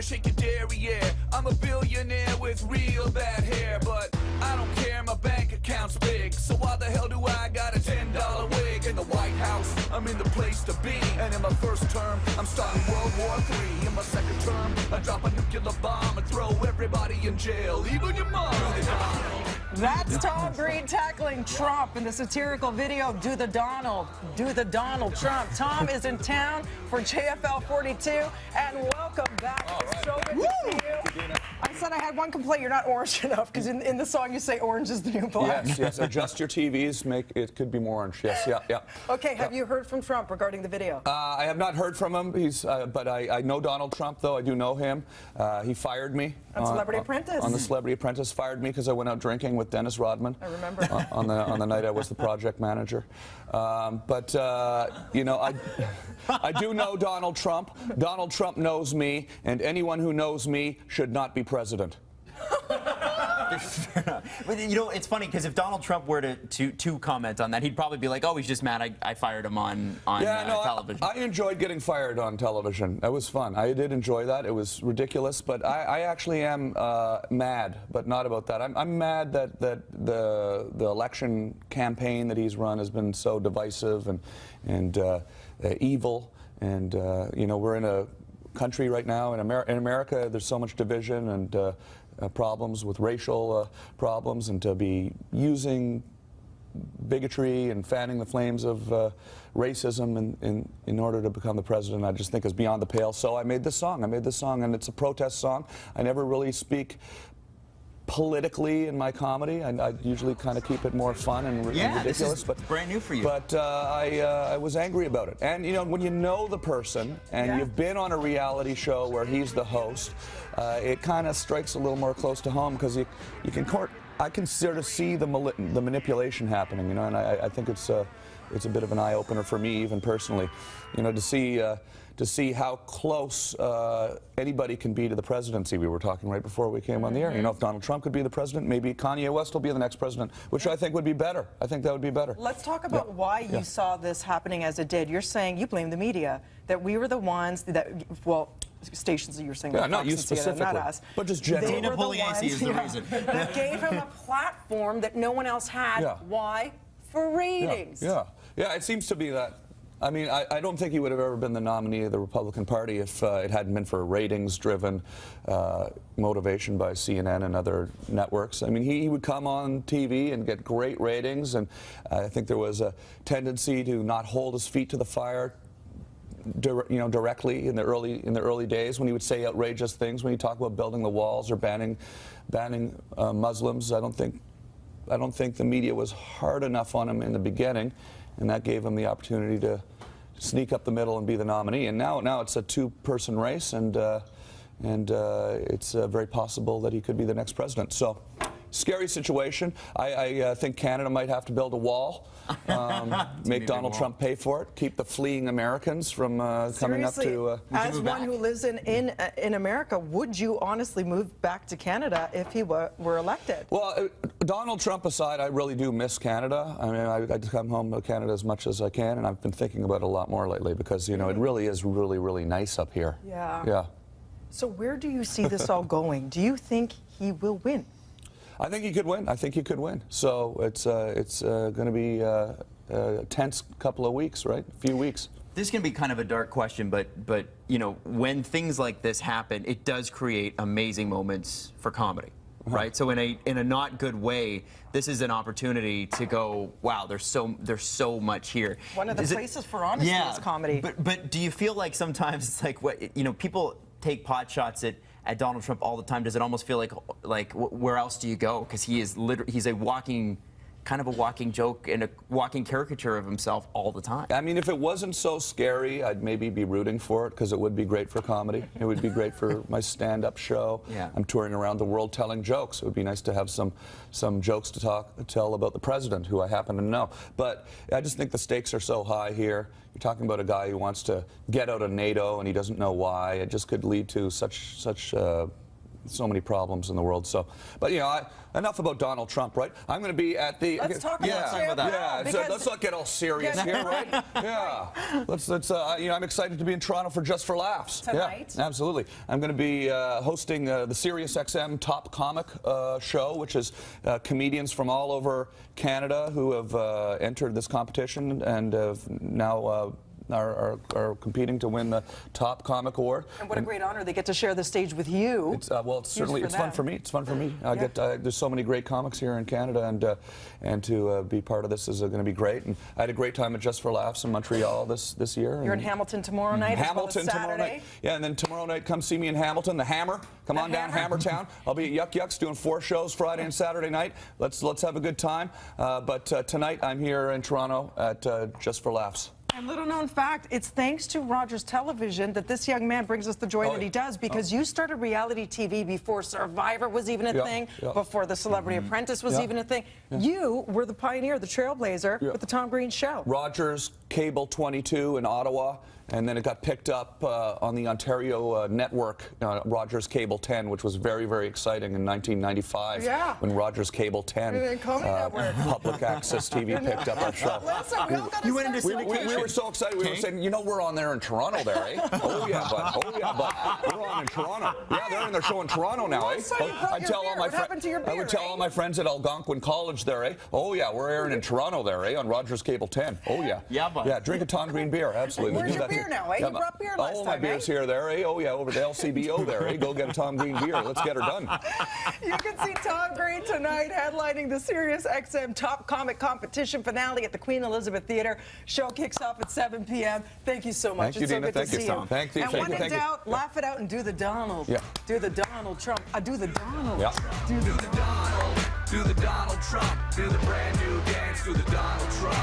millionaire, shake your derriere. I'm a billionaire with real bad hair, but I don't care, my bank account's big. So why the hell do I got a $10 wig? In the White House, I'm in the place to be. And in my first term, I'm starting World War III. In my second term, I drop a nuclear bomb and throw everybody in jail, even your mom. That's Tom Green tackling Trump in the satirical video, Do the Donald Trump. Tom is in town for JFL 42, and welcome back. Right. So good to see you. I said I had one complaint, you're not orange enough, because in the song you say orange is the new black. Yes, adjust your TVs, make it could be more orange. Yes, yeah. Okay, have you heard from Trump regarding the video? I have not heard from him. But I know Donald Trump, though. I do know him. He fired me. On Celebrity Apprentice. On the Celebrity Apprentice, fired me because I went out drinking with Dennis Rodman. I remember. On the night I was the project manager. You know, I do know Donald Trump. Donald Trump knows me, and anyone who knows me should not be president. But, you know, it's funny because if Donald Trump were to comment on that, he'd probably be like, "Oh, he's just mad I fired him on television." I enjoyed getting fired on television. That was fun. I did enjoy that. It was ridiculous, but I actually am mad, but not about that. I'm mad that the election campaign that he's run has been so divisive and evil. And you know, we're in a country right now in America. There's so much division and problems with racial problems, and to be using bigotry and fanning the flames of racism in order to become the president, I just think is beyond the pale. So I made this song. And it's a protest song. I never really speak politically in my comedy. I usually kind of keep it more fun and ridiculous. This is brand new for you. But I was angry about it. And you know, when you know the person and you've been on a reality show where he's the host, it kind of strikes a little more close to home, because I can sort of see the manipulation happening, you know, and I think it's a bit of an eye-opener for me, even personally, you know, to see how close anybody can be to the presidency. We were talking right before we came on the air. You know, if Donald Trump could be the president, maybe Kanye West will be the next president, which I think would be better. I think that would be better. Let's talk about why you saw this happening as it did. You're saying you blame the media, that we were the ones that, well, stations that you're saying, not you specifically, not us, but just generally. Dana Pugliese is the reason. That gave him a platform that no one else had. Why? For ratings. Yeah, it seems to be that. I mean, I don't think he would have ever been the nominee of the Republican Party if it hadn't been for ratings-driven motivation by CNN and other networks. I mean, he would come on TV and get great ratings, and I think there was a tendency to not hold his feet to the fire, directly in the early days, when he would say outrageous things, when he talked about building the walls or banning Muslims. I don't think the media was hard enough on him in the beginning, and that gave him the opportunity to sneak up the middle and be the nominee. And now it's a two-person race, and it's very possible that he could be the next president. So, scary situation. I think Canada might have to build a wall, make Donald Trump pay for it, keep the fleeing Americans from coming up to... As one who lives in America, would you honestly move back to Canada if he were elected? Well, Donald Trump aside, I really do miss Canada. I mean, I come home to Canada as much as I can, and I've been thinking about it a lot more lately, because, you know, it really is really nice up here. Yeah. So where do you see this all going? Do you think he will win? I think he could win. I think he could win. So it's going to be a tense couple of weeks, right? A few weeks. This is going to be kind of a dark question, but you know, when things like this happen, it does create amazing moments for comedy, right? So in a not good way, this is an opportunity to go, wow, there's so much here. One of the places for honesty is comedy. But do you feel like sometimes it's like, what, you know, people take pot shots at Donald Trump all the time? Does it almost feel like where else do you go? Because he's a walking kind of a walking joke and a walking caricature of himself all the time. I mean, if it wasn't so scary, I'd maybe be rooting for it, because it would be great for comedy. It would be great for my stand-up show. Yeah. I'm touring around the world telling jokes. It would be nice to have some jokes to tell about the president, who I happen to know. But I just think the stakes are so high here. You're talking about a guy who wants to get out of NATO and he doesn't know why. It just could lead to such so many problems in the world. So, but you know, enough about Donald Trump, right? I'm going to be at the. Let's talk about that. Yeah, so let's not get all serious here, right? Yeah. Let's. You know, I'm excited to be in Toronto for Just for Laughs. Tonight. Yeah, absolutely. I'm going to be hosting the Sirius XM Top Comic show, which is comedians from all over Canada who have entered this competition and have now. Are competing to win the Top Comic Award. And what a great honor they get to share the stage with you. Well, it's certainly fun for me. It's fun for me. There's so many great comics here in Canada, and to be part of this is going to be great. And I had a great time at Just for Laughs in Montreal this year. You're in Hamilton tomorrow night. Hamilton tomorrow night. Yeah, and then tomorrow night, come see me in Hamilton. The Hammer. Come on down, Hammertown. I'll be at Yuck Yucks doing 4 shows Friday and Saturday night. Let's have a good time. But tonight I'm here in Toronto at Just for Laughs. And little known fact, it's thanks to Rogers Television that this young man brings us the joy that he does, because you started reality TV before Survivor was even a thing, before The Celebrity Apprentice was even a thing. You were the pioneer, the trailblazer with the Tom Green Show. Rogers Cable 22 in Ottawa, and then it got picked up on the Ontario network, Rogers Cable 10, which was very, very exciting in 1995 when Rogers Cable 10 public access TV picked up our show. Listen, we were so excited. We were saying, you know, we're on there in Toronto there, eh? Oh yeah, bud. Oh yeah, bud. We're on in Toronto. Yeah, they're in their show in Toronto now, eh? I tell all my friends. I would tell all my friends at Algonquin College there, eh? Oh yeah, we're airing in Toronto there, eh? On Rogers Cable 10. Oh yeah. Yeah, bud. Yeah, drink a Tom Green beer, absolutely. Where's your beer now, eh? You brought beer last time, oh, my beer's here there, eh? Oh yeah, over the LCBO there, eh? Go get a Tom Green beer. Let's get her done. You can see Tom Green tonight headlining the Sirius XM Top Comic Competition finale at the Queen Elizabeth Theatre. Show kicks off at 7 p.m. Thank you so much. Thank you, Dina. So good to see you. Thank you. And when in doubt, laugh it out and do the Donald. Yeah. Do the Donald Trump. Do the Donald. Yeah. Do the Donald. Do the Donald Trump. Do the brand new dance. Do the Donald Trump.